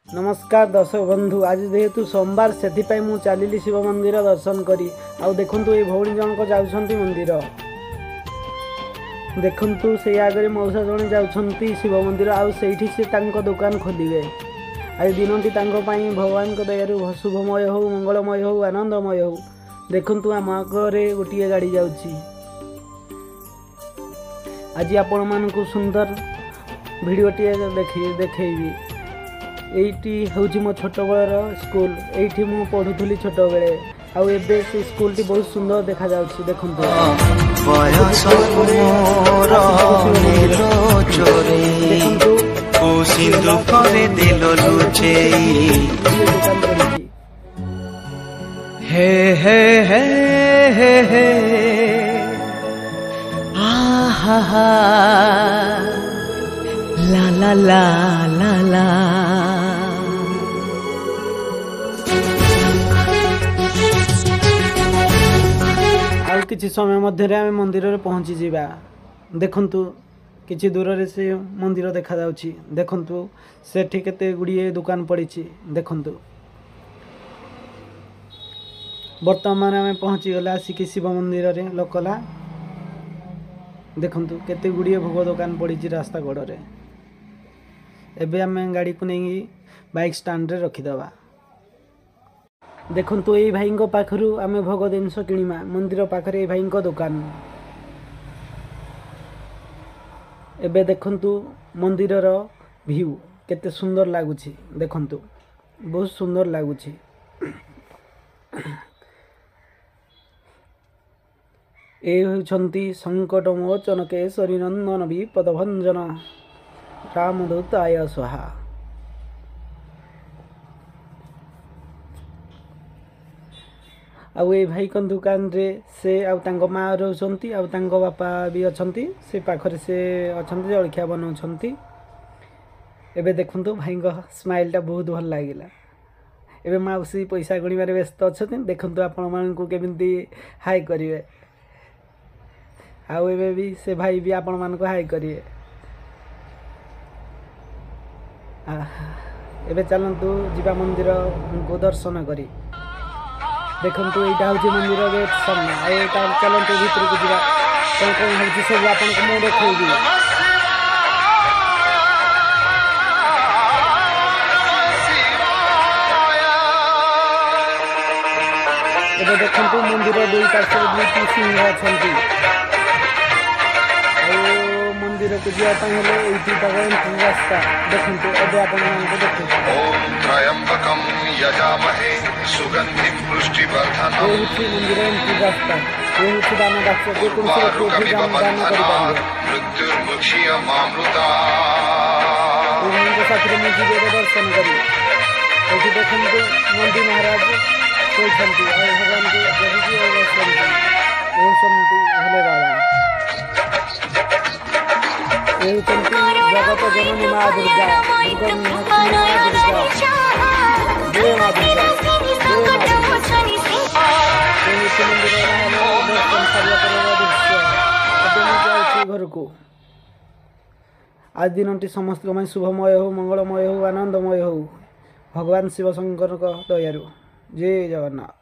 नमस्कार दर्शक बंधु। आज जेहेतु सोमवार से चली शिव मंदिर दर्शन करी आउ देखु ये भौणी जनक जाउछंती मंदिर देखु से आगे मौसा जड़े जाउछंती शिव मंदिर आउ सेठी से तांको दुकान खोलिबे। आज दिनटी भगवान दयारु शुभमय हो मंगलमय हो आनंदमय हो। देखु आम आगे गोटे गाड़ी जाउछि। आज आपण मानकु सुंदर भिडियोटी देखैबी। एइटी हूँ मो छोट बेलर स्कूल। एइटी मु पढ़ुली छोट बेले आउ एबे से स्कूल टी बहुत सुंदर देखा जाउछि। देखंतु हे हे हे हे हे हा हा ला ला ला ला ला। किछि समय मध्य आम मंदिर में पहुँची जावा। देखंतु किछि दूर रे से मंदिर देखा जाउछि। देखंतु सेठी केते गुड़िए दुकान पड़ी। देखंतु वर्तमान आम पहुँची गला आसिक शिव मंदिर रे लोकला। देखंतु केते गुड़िए भोग दुकान पड़ी रास्ता गड़ रे। एबे आम गाड़ी को नहीं बाइक स्टैंड रे रखीदबा। देखंतु ये भाई पाखरु आम भोग जिनस किणीमा। मंदिर पाखरे भाई दुकान। एबे देखंतु मंदिरर व्यू केते सुंदर लागुछि। देखंतु बहुत सुंदर लागुछि। ए होछंती संकट मोचन केसरी नंदन विपदभंजन रामदूताय स्वाहा। आउ ये भाई को दुकान रे से आउ तांको माँ रोचंती आउ तांको बापा भी अछंती। से पाखरे से अछंती जलखिया बनाउछंती। एबे देखंतु भाई को स्माइल टा बहुत भल लागिला। एबे माउसी पैसा गणिबारे व्यस्त अछंती। देखंतु आपण मानकु केमिति हाई करिवे। आउ एबे भी से भाई भी आपण मानको हाई करिवे। एबे चलंतु जीवा मंदिर को दर्शन करी। देखंतु एटा होची मंदिर गेट सामने। एटा चलंतु भीतर को जीवा कोन कोन होची सब आपन को मो देखैबी। एबे देखंतु मंदिर दुई पार्श्व दुई सिंह अछंती। मंदिर को जीवा हेले एइटी एंट्री रास्ता। देखंतु एबे आपन मानको देखु। ओम त्रयंबकम यजामहे सुगंधिं पुष्टिवर्धनम्। एइटी मंदिर एंट्री रास्ता। एइटी दान दाक्ष के कोन से कोठी दान करि पाबे। मृत्युर्मुक्षीयमामृता। उनके साथरे मुझे दर्शन करी। एइटी देखंतु नंदी महाराज कोइछंती और भगवान के जगी दर्शन करी। ओ संती भोले बाबा। जगत जननी माँ दुर्गा दुर्गा जय माँ दुर्गा घर को। आज दिन समस्त शुभमय हो मंगलमय हो आनंदमय हो। भगवान शिव शंकर दयारु। जय जगन्नाथ।